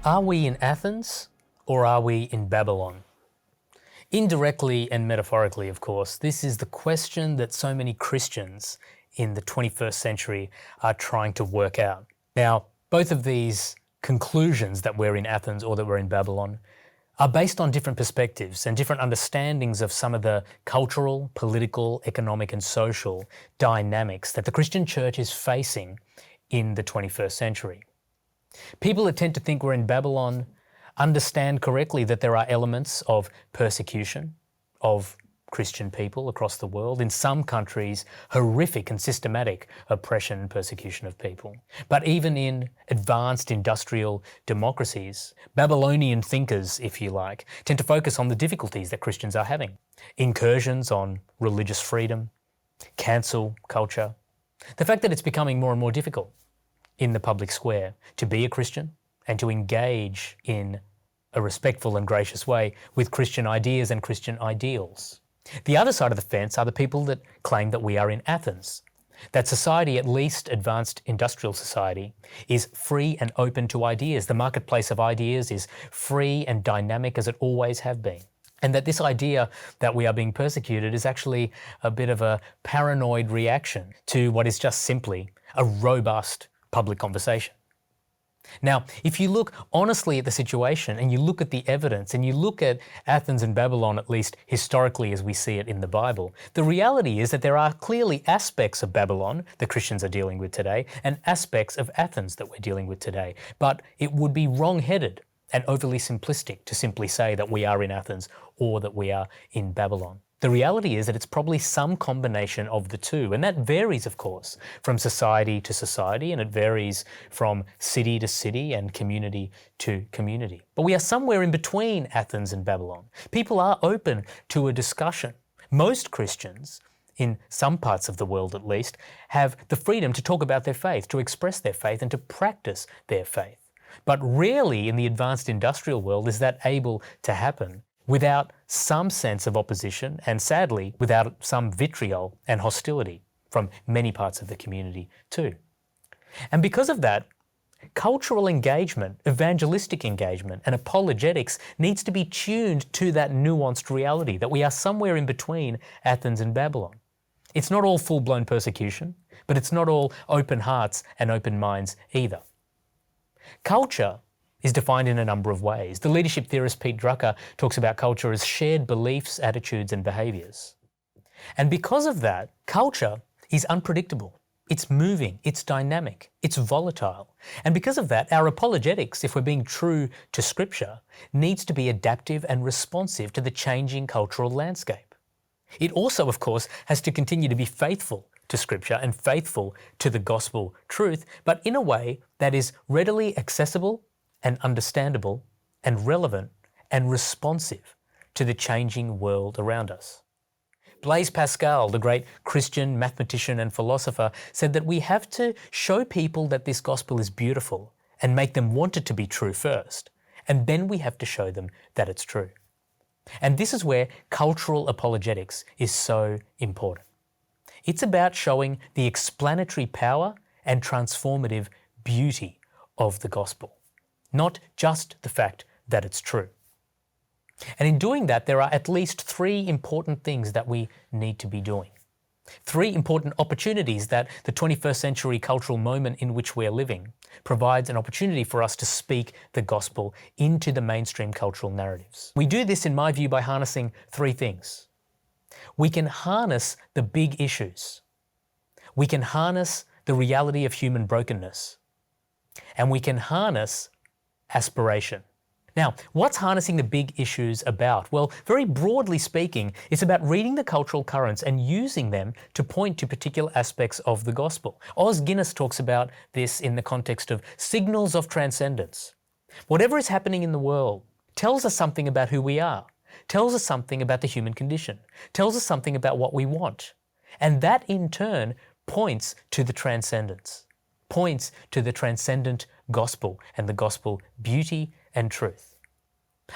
Are we in Athens or are we in Babylon? Indirectly and metaphorically, of course, this is the question that so many Christians in the 21st century are trying to work out. Now, both of these conclusions, that we're in Athens or that we're in Babylon, are based on different perspectives and different understandings of some of the cultural, political, economic and social dynamics that the Christian church is facing in the 21st century. People that tend to think we're in Babylon understand correctly that there are elements of persecution of Christian people across the world. In some countries, horrific and systematic oppression and persecution of people. But even in advanced industrial democracies, Babylonian thinkers, if you like, tend to focus on the difficulties that Christians are having. Incursions on religious freedom, cancel culture, the fact that it's becoming more and more difficult in the public square to be a Christian and to engage in a respectful and gracious way with Christian ideas and Christian ideals. The other side of the fence are the people that claim that we are in Athens, that society, at least advanced industrial society, is free and open to ideas. The marketplace of ideas is free and dynamic as it always have been. And that this idea that we are being persecuted is actually a bit of a paranoid reaction to what is just simply a robust public conversation. Now, if you look honestly at the situation and you look at the evidence and you look at Athens and Babylon, at least historically as we see it in the Bible, the reality is that there are clearly aspects of Babylon that Christians are dealing with today and aspects of Athens that we're dealing with today. But it would be wrong-headed and overly simplistic to simply say that we are in Athens or that we are in Babylon. The reality is that it's probably some combination of the two, and that varies, of course, from society to society, and it varies from city to city and community to community. But we are somewhere in between Athens and Babylon. People are open to a discussion. Most Christians, in some parts of the world at least, have the freedom to talk about their faith, to express their faith, and to practice their faith. But rarely in the advanced industrial world is that able to happen without some sense of opposition and, sadly, without some vitriol and hostility from many parts of the community too. And because of that, cultural engagement, evangelistic engagement and apologetics needs to be tuned to that nuanced reality that we are somewhere in between Athens and Babylon. It's not all full-blown persecution, but it's not all open hearts and open minds either. Culture is defined in a number of ways. The leadership theorist Pete Drucker talks about culture as shared beliefs, attitudes and behaviours. And because of that, culture is unpredictable. It's moving, it's dynamic, it's volatile. And because of that, our apologetics, if we're being true to Scripture, needs to be adaptive and responsive to the changing cultural landscape. It also, of course, has to continue to be faithful to Scripture and faithful to the gospel truth, but in a way that is readily accessible and understandable and relevant and responsive to the changing world around us. Blaise Pascal, the great Christian mathematician and philosopher, said that we have to show people that this gospel is beautiful and make them want it to be true first, and then we have to show them that it's true. And this is where cultural apologetics is so important. It's about showing the explanatory power and transformative beauty of the gospel, not just the fact that it's true. And in doing that, there are at least three important things that we need to be doing. Three important opportunities that the 21st century cultural moment in which we're living provides an opportunity for us to speak the gospel into the mainstream cultural narratives. We do this, in my view, by harnessing three things. We can harness the big issues. We can harness the reality of human brokenness. And we can harness aspiration. Now, what's harnessing the big issues about? Well, very broadly speaking, it's about reading the cultural currents and using them to point to particular aspects of the gospel. Os Guinness talks about this in the context of signals of transcendence. Whatever is happening in the world tells us something about who we are, tells us something about the human condition, tells us something about what we want. And that in turn points to the transcendence, points to the transcendent gospel and the gospel beauty and truth.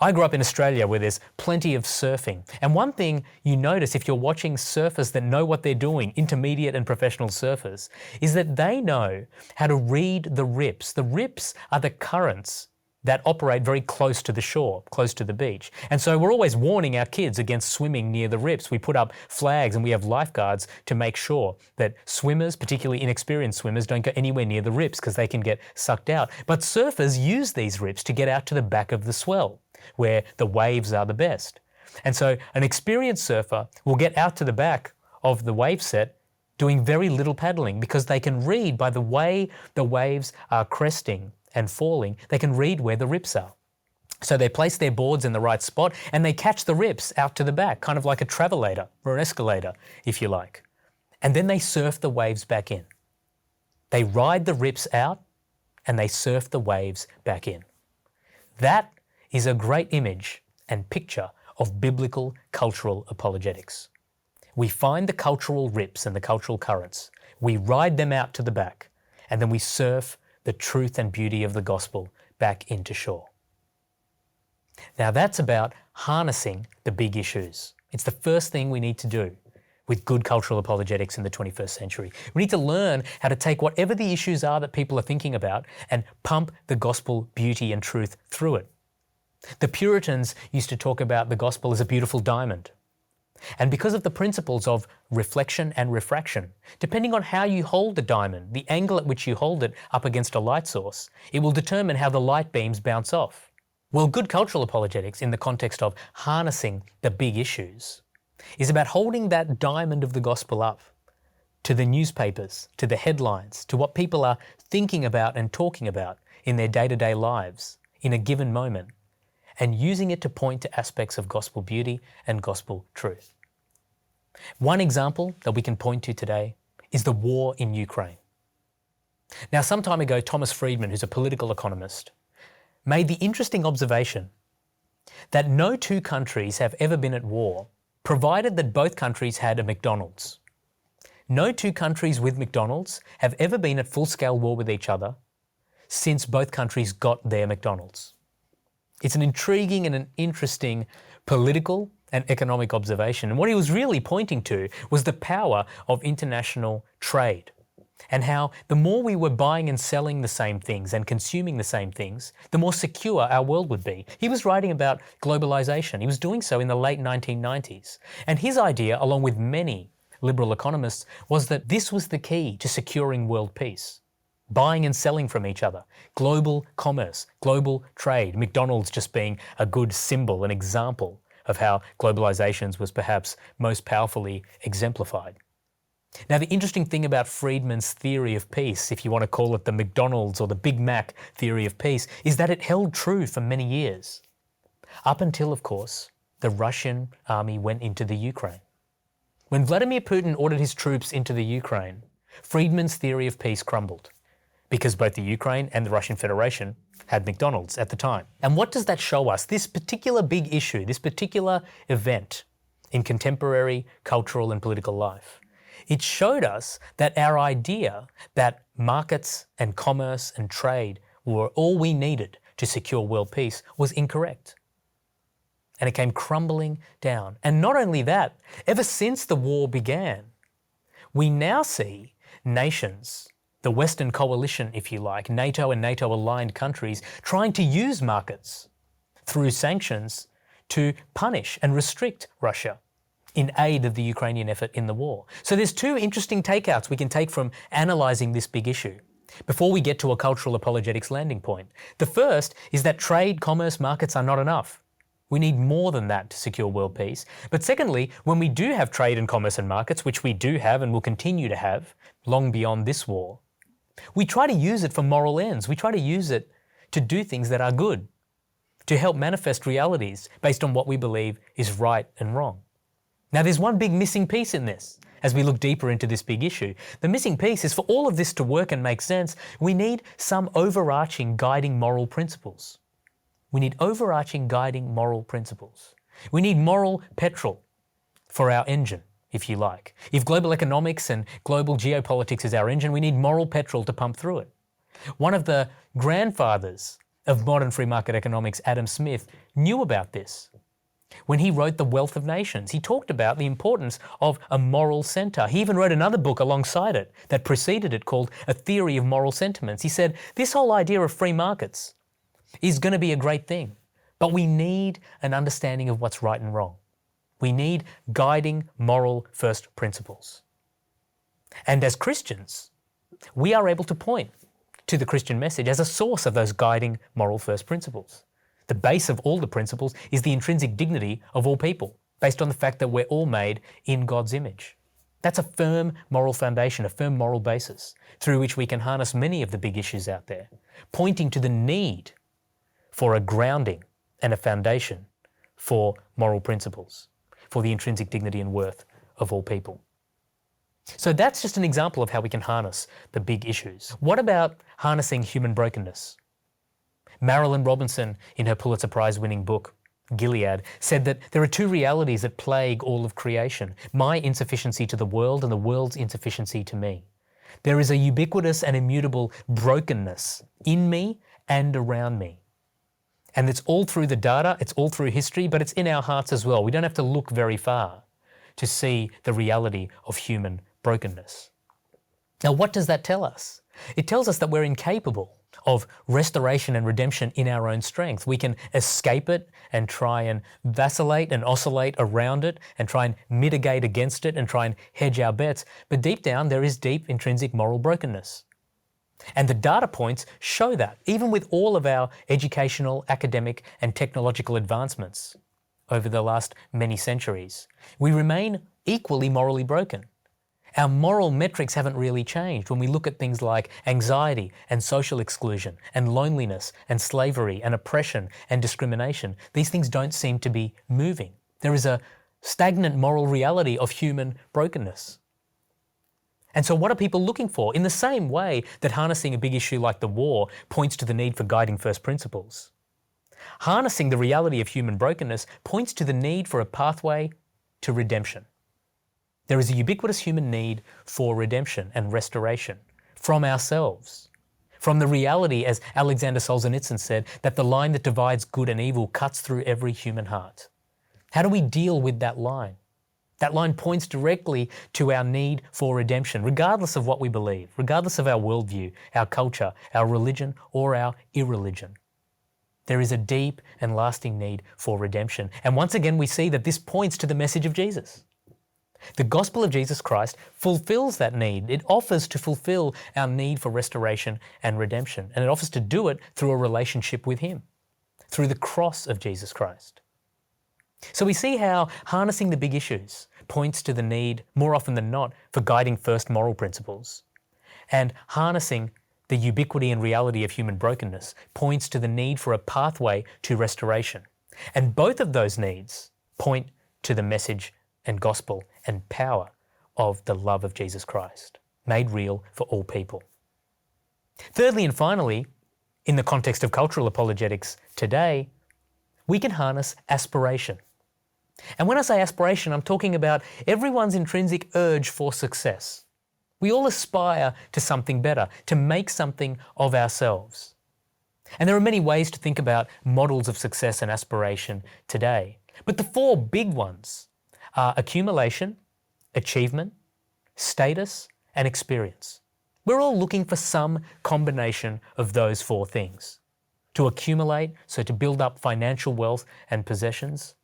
I grew up in Australia where there's plenty of surfing. And one thing you notice if you're watching surfers that know what they're doing, intermediate and professional surfers, is that they know how to read the rips. The rips are the currents that operate very close to the shore, close to the beach. And so we're always warning our kids against swimming near the rips. We put up flags and we have lifeguards to make sure that swimmers, particularly inexperienced swimmers, don't go anywhere near the rips because they can get sucked out. But surfers use these rips to get out to the back of the swell, where the waves are the best. And so an experienced surfer will get out to the back of the wave set doing very little paddling because they can read by the way the waves are cresting and falling, they can read where the rips are. So they place their boards in the right spot and they catch the rips out to the back, kind of like a travelator or an escalator, if you like. And then they surf the waves back in. They ride the rips out and they surf the waves back in. That is a great image and picture of biblical cultural apologetics. We find the cultural rips and the cultural currents, we ride them out to the back, and then we surf the truth and beauty of the gospel back into shore. Now that's about harnessing the big issues. It's the first thing we need to do with good cultural apologetics in the 21st century. We need to learn how to take whatever the issues are that people are thinking about and pump the gospel beauty and truth through it. The Puritans used to talk about the gospel as a beautiful diamond. And because of the principles of reflection and refraction, depending on how you hold the diamond, the angle at which you hold it up against a light source, it will determine how the light beams bounce off. Well, good cultural apologetics in the context of harnessing the big issues is about holding that diamond of the gospel up to the newspapers, to the headlines, to what people are thinking about and talking about in their day-to-day lives in a given moment, and using it to point to aspects of gospel beauty and gospel truth. One example that we can point to today is the war in Ukraine. Now, some time ago, Thomas Friedman, who's a political economist, made the interesting observation that no two countries have ever been at war, provided that both countries had a McDonald's. No two countries with McDonald's have ever been at full-scale war with each other since both countries got their McDonald's. It's an intriguing and an interesting political and economic observation. And what he was really pointing to was the power of international trade and how the more we were buying and selling the same things and consuming the same things, the more secure our world would be. He was writing about globalization. He was doing so in the late 1990s. And his idea, along with many liberal economists, was that this was the key to securing world peace. Buying and selling from each other, global commerce, global trade, McDonald's just being a good symbol, an example of how globalization was perhaps most powerfully exemplified. Now, the interesting thing about Friedman's theory of peace, if you want to call it the McDonald's or the Big Mac theory of peace, is that it held true for many years. Up until, of course, the Russian army went into the Ukraine. When Vladimir Putin ordered his troops into the Ukraine, Friedman's theory of peace crumbled, because both the Ukraine and the Russian Federation had McDonald's at the time. And what does that show us? This particular big issue, this particular event in contemporary cultural and political life, it showed us that our idea that markets and commerce and trade were all we needed to secure world peace was incorrect. And it came crumbling down. And not only that, ever since the war began, we now see nations, the Western coalition, if you like, NATO and NATO-aligned countries, trying to use markets through sanctions to punish and restrict Russia in aid of the Ukrainian effort in the war. So there's two interesting takeouts we can take from analysing this big issue before we get to a cultural apologetics landing point. The first is that trade, commerce, markets are not enough. We need more than that to secure world peace. But secondly, when we do have trade and commerce and markets, which we do have and will continue to have long beyond this war, we try to use it for moral ends. We try to use it to do things that are good, to help manifest realities based on what we believe is right and wrong. Now, there's one big missing piece in this. As we look deeper into this big issue, the missing piece is for all of this to work and make sense, we need some overarching guiding moral principles. We need overarching guiding moral principles. We need moral petrol for our engine, if you like. If global economics and global geopolitics is our engine, we need moral petrol to pump through it. One of the grandfathers of modern free market economics, Adam Smith, knew about this. When he wrote The Wealth of Nations, he talked about the importance of a moral center. He even wrote another book alongside it that preceded it called A Theory of Moral Sentiments. He said, this whole idea of free markets, is going to be a great thing. But we need an understanding of what's right and wrong. We need guiding moral first principles. And as Christians, we are able to point to the Christian message as a source of those guiding moral first principles. The base of all the principles is the intrinsic dignity of all people, based on the fact that we're all made in God's image. That's a firm moral foundation, a firm moral basis, through which we can harness many of the big issues out there, pointing to the need for a grounding and a foundation for moral principles, for the intrinsic dignity and worth of all people. So that's just an example of how we can harness the big issues. What about harnessing human brokenness? Marilyn Robinson, in her Pulitzer Prize-winning book, Gilead, said that there are two realities that plague all of creation: my insufficiency to the world and the world's insufficiency to me. There is a ubiquitous and immutable brokenness in me and around me. And it's all through the data, it's all through history, but it's in our hearts as well. We don't have to look very far to see the reality of human brokenness. Now, what does that tell us? It tells us that we're incapable of restoration and redemption in our own strength. We can escape it and try and vacillate and oscillate around it and try and mitigate against it and try and hedge our bets. But deep down, there is deep intrinsic moral brokenness. And the data points show that, even with all of our educational, academic, and technological advancements over the last many centuries, we remain equally morally broken. Our moral metrics haven't really changed when we look at things like anxiety and social exclusion and loneliness and slavery and oppression and discrimination. These things don't seem to be moving. There is a stagnant moral reality of human brokenness. And so what are people looking for? In the same way that harnessing a big issue like the war points to the need for guiding first principles, harnessing the reality of human brokenness points to the need for a pathway to redemption. There is a ubiquitous human need for redemption and restoration from ourselves, from the reality, as Alexander Solzhenitsyn said, that the line that divides good and evil cuts through every human heart. How do we deal with that line? That line points directly to our need for redemption, regardless of what we believe, regardless of our worldview, our culture, our religion, or our irreligion. There is a deep and lasting need for redemption. And once again, we see that this points to the message of Jesus. The gospel of Jesus Christ fulfills that need. It offers to fulfill our need for restoration and redemption. And it offers to do it through a relationship with Him, through the cross of Jesus Christ. So we see how harnessing the big issues points to the need, more often than not, for guiding first moral principles. And harnessing the ubiquity and reality of human brokenness points to the need for a pathway to restoration. And both of those needs point to the message and gospel and power of the love of Jesus Christ, made real for all people. Thirdly and finally, in the context of cultural apologetics today, we can harness aspiration. And when I say aspiration, I'm talking about everyone's intrinsic urge for success. We all aspire to something better, to make something of ourselves. And there are many ways to think about models of success and aspiration today. But the four big ones are accumulation, achievement, status, and experience. We're all looking for some combination of those four things. To accumulate, so to build up financial wealth and possessions.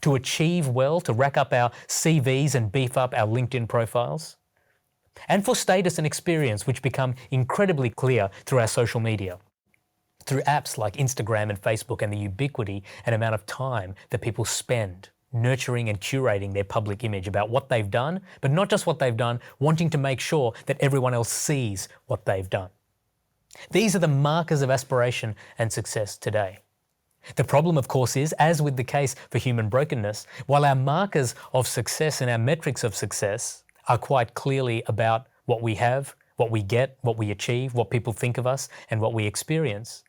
To achieve well, to rack up our CVs and beef up our LinkedIn profiles. And for status and experience, which become incredibly clear through our social media, through apps like Instagram and Facebook, and the ubiquity and amount of time that people spend nurturing and curating their public image about what they've done, but not just what they've done, wanting to make sure that everyone else sees what they've done. These are the markers of aspiration and success today. The problem, of course, is, as with the case for human brokenness, while our markers of success and our metrics of success are quite clearly about what we have, what we get, what we achieve, what people think of us, and what we experience,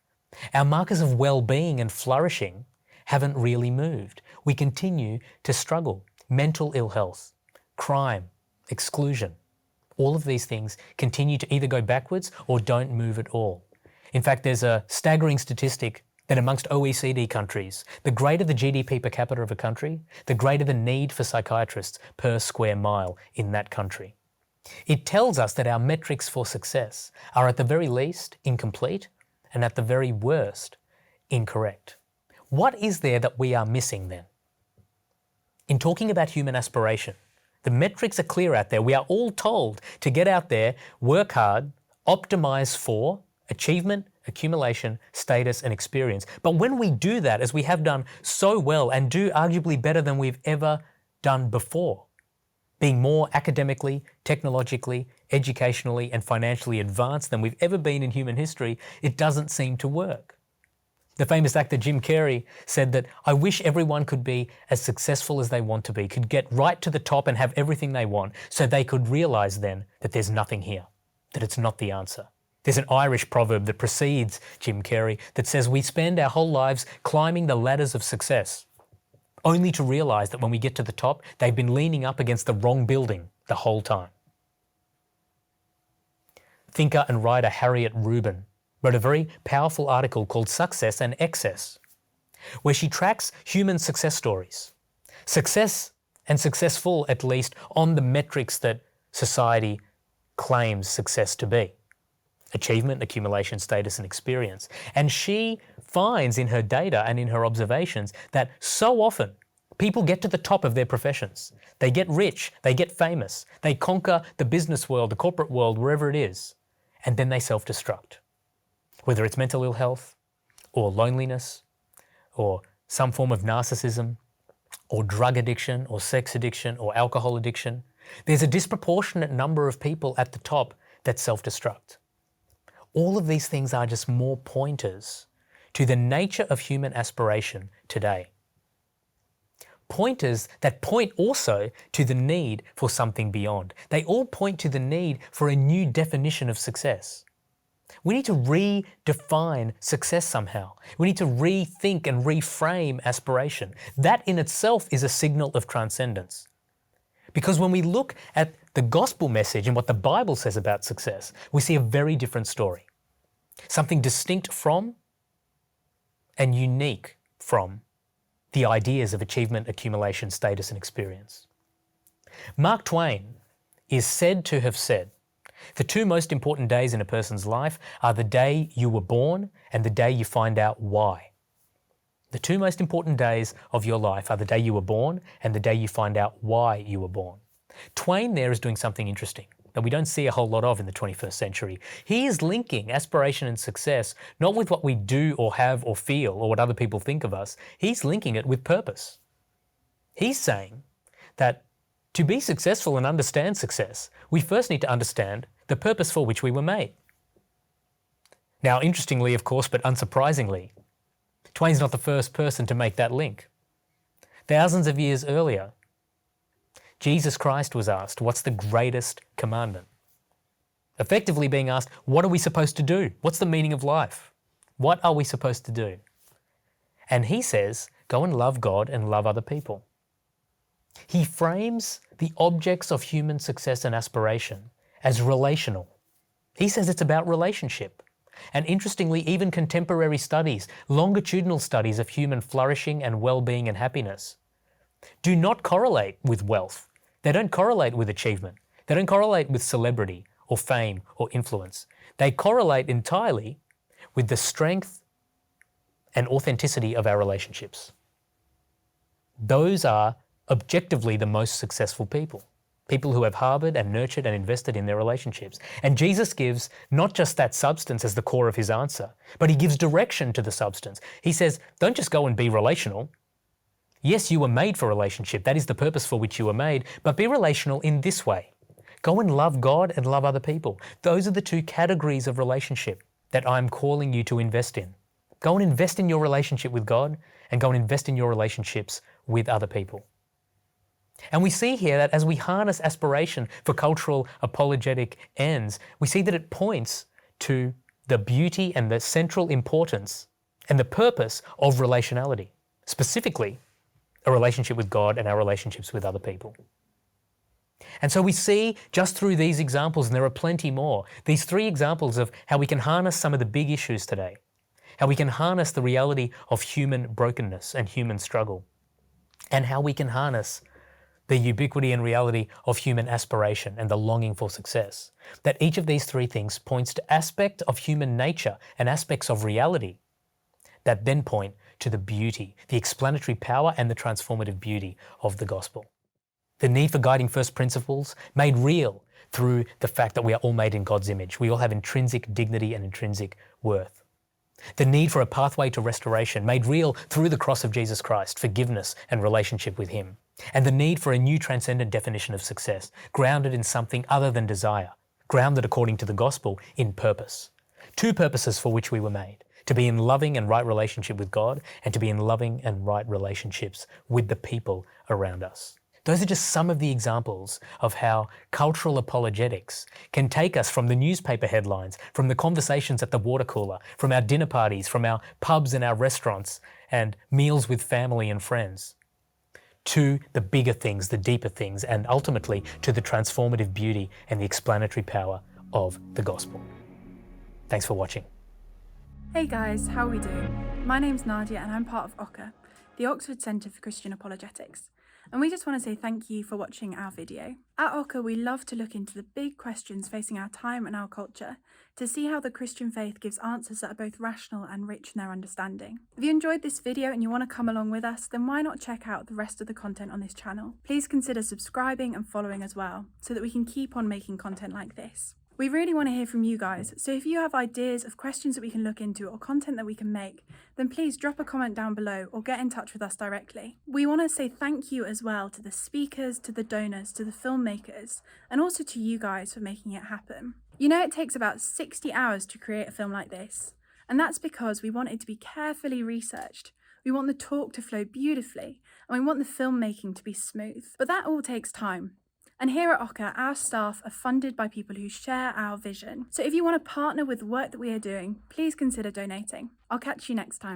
our markers of well-being and flourishing haven't really moved. We continue to struggle. Mental ill health, crime, exclusion. All of these things continue to either go backwards or don't move at all. In fact, there's a staggering statistic that amongst OECD countries, the greater the GDP per capita of a country, the greater the need for psychiatrists per square mile in that country. It tells us that our metrics for success are at the very least incomplete, and at the very worst, incorrect. What is there that we are missing then? In talking about human aspiration, the metrics are clear out there. We are all told to get out there, work hard, optimize for achievement, accumulation, status, and experience. But when we do that, as we have done so well and do arguably better than we've ever done before, being more academically, technologically, educationally, and financially advanced than we've ever been in human history, it doesn't seem to work. The famous actor Jim Carrey said that, "I wish everyone could be as successful as they want to be, could get right to the top and have everything they want, so they could realize then that there's nothing here, that it's not the answer." There's an Irish proverb that precedes Jim Carrey that says we spend our whole lives climbing the ladders of success, only to realize that when we get to the top, they've been leaning up against the wrong building the whole time. Thinker and writer Harriet Rubin wrote a very powerful article called Success and Excess, where she tracks human success stories. Success and successful, at least, on the metrics that society claims success to be. Achievement, accumulation, status, and experience. And she finds in her data and in her observations that so often people get to the top of their professions. They get rich, they get famous, they conquer the business world, the corporate world, wherever it is, and then they self-destruct. Whether it's mental ill health, or loneliness, or some form of narcissism, or drug addiction, or sex addiction, or alcohol addiction, there's a disproportionate number of people at the top that self-destruct. All of these things are just more pointers to the nature of human aspiration today. Pointers that point also to the need for something beyond. They all point to the need for a new definition of success. We need to redefine success somehow. We need to rethink and reframe aspiration. That in itself is a signal of transcendence. Because when we look at the gospel message and what the Bible says about success, we see a very different story. Something distinct from and unique from the ideas of achievement, accumulation, status, and experience. Mark Twain is said to have said, "The two most important days in a person's life are the day you were born and the day you find out why." The two most important days of your life are the day you were born and the day you find out why you were born. Twain there is doing something interesting that we don't see a whole lot of in the 21st century. He is linking aspiration and success not with what we do or have or feel or what other people think of us. He's linking it with purpose. He's saying that to be successful and understand success, we first need to understand the purpose for which we were made. Now, interestingly, of course, but unsurprisingly, Twain's not the first person to make that link. Thousands of years earlier, Jesus Christ was asked, what's the greatest commandment? Effectively being asked, what are we supposed to do? What's the meaning of life? What are we supposed to do? And he says, go and love God and love other people. He frames the objects of human success and aspiration as relational. He says it's about relationship. And interestingly, even contemporary studies, longitudinal studies of human flourishing and well-being and happiness, do not correlate with wealth. They don't correlate with achievement. They don't correlate with celebrity or fame or influence. They correlate entirely with the strength and authenticity of our relationships. Those are objectively the most successful people. People who have harbored and nurtured and invested in their relationships. And Jesus gives not just that substance as the core of his answer, but he gives direction to the substance. He says, don't just go and be relational. Yes, you were made for relationship. That is the purpose for which you were made. But be relational in this way. Go and love God and love other people. Those are the two categories of relationship that I'm calling you to invest in. Go and invest in your relationship with God and go and invest in your relationships with other people. And we see here that as we harness aspiration for cultural apologetic ends, we see that it points to the beauty and the central importance and the purpose of relationality, specifically a relationship with God and our relationships with other people. And so we see just through these examples, and there are plenty more, these three examples of how we can harness some of the big issues today, how we can harness the reality of human brokenness and human struggle, and how we can harness the ubiquity and reality of human aspiration and the longing for success. That each of these three things points to aspects of human nature and aspects of reality that then point to the beauty, the explanatory power and the transformative beauty of the gospel. The need for guiding first principles made real through the fact that we are all made in God's image. We all have intrinsic dignity and intrinsic worth. The need for a pathway to restoration made real through the cross of Jesus Christ, forgiveness and relationship with Him. And the need for a new transcendent definition of success, grounded in something other than desire, grounded according to the gospel in purpose. Two purposes for which we were made: to be in loving and right relationship with God, and to be in loving and right relationships with the people around us. Those are just some of the examples of how cultural apologetics can take us from the newspaper headlines, from the conversations at the water cooler, from our dinner parties, from our pubs and our restaurants and meals with family and friends, to the bigger things, the deeper things, and ultimately to the transformative beauty and the explanatory power of the gospel. Thanks for watching. Hey guys, how are we doing? My name's Nadia and I'm part of OCA, the Oxford Centre for Christian Apologetics. And we just want to say thank you for watching our video. At OCA, we love to look into the big questions facing our time and our culture to see how the Christian faith gives answers that are both rational and rich in their understanding. If you enjoyed this video and you want to come along with us, then why not check out the rest of the content on this channel? Please consider subscribing and following as well, so that we can keep on making content like this. We really want to hear from you guys, so if you have ideas of questions that we can look into or content that we can make, then please drop a comment down below or get in touch with us directly. We want to say thank you as well to the speakers, to the donors, to the filmmakers, and also to you guys for making it happen. You know, it takes about 60 hours to create a film like this, and that's because we want it to be carefully researched. We want the talk to flow beautifully, and we want the filmmaking to be smooth. But that all takes time. And here at OCA, our staff are funded by people who share our vision. So if you want to partner with the work that we are doing, please consider donating. I'll catch you next time.